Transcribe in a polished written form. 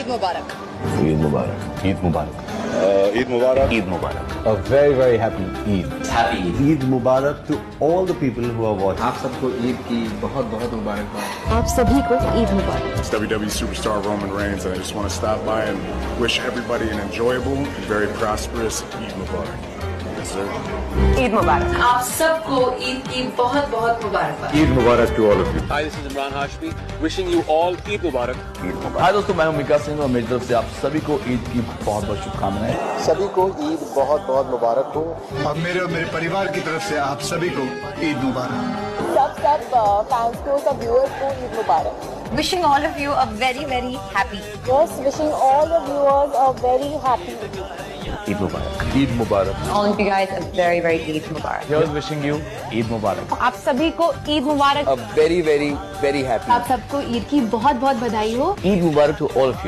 Mubarak. Eid Mubarak. Eid Mubarak. Eid Mubarak. Eid Mubarak. A very, very happy Eid. Happy Eid. Eid Mubarak to all the people who are watching. आप सबको ईद की बहुत बहुत मुबारकबाद। आप सभी को ईद मुबारक। It's WWE superstar Roman Reigns, and I just want to stop by and wish everybody an enjoyable and very prosperous Eid Mubarak. Yes, sir. Eid मुबारक। आप सबको ईद की बहुत बहुत मुबारकबाद। Eid Mubarak to all of you. Hi, this is Imran Hashmi. Wishing you all Eid Mubarak. हाय दोस्तों, मैं हूं मिका सिंह और मेरी तरफ से आप सभी को ईद की बहुत बहुत शुभकामनाएं। सभी को ईद बहुत बहुत मुबारक हो। और मेरे परिवार की तरफ से आप सभी को ईद मुबारक। सब फैंस को, सब व्यूअर्स को ईद मुबारक। Wishing all of you a very very happy. Just wishing all the viewers a very happy Eid. Eid Mubarak. Eid Mubarak. All of you guys a very very Eid Mubarak. Here's wishing you Eid मुबारक। आप सभी को ईद मुबारक। A very very very happy। आप सबको ईद की बहुत बहुत बधाई हो। ईद मुबारक to all of you.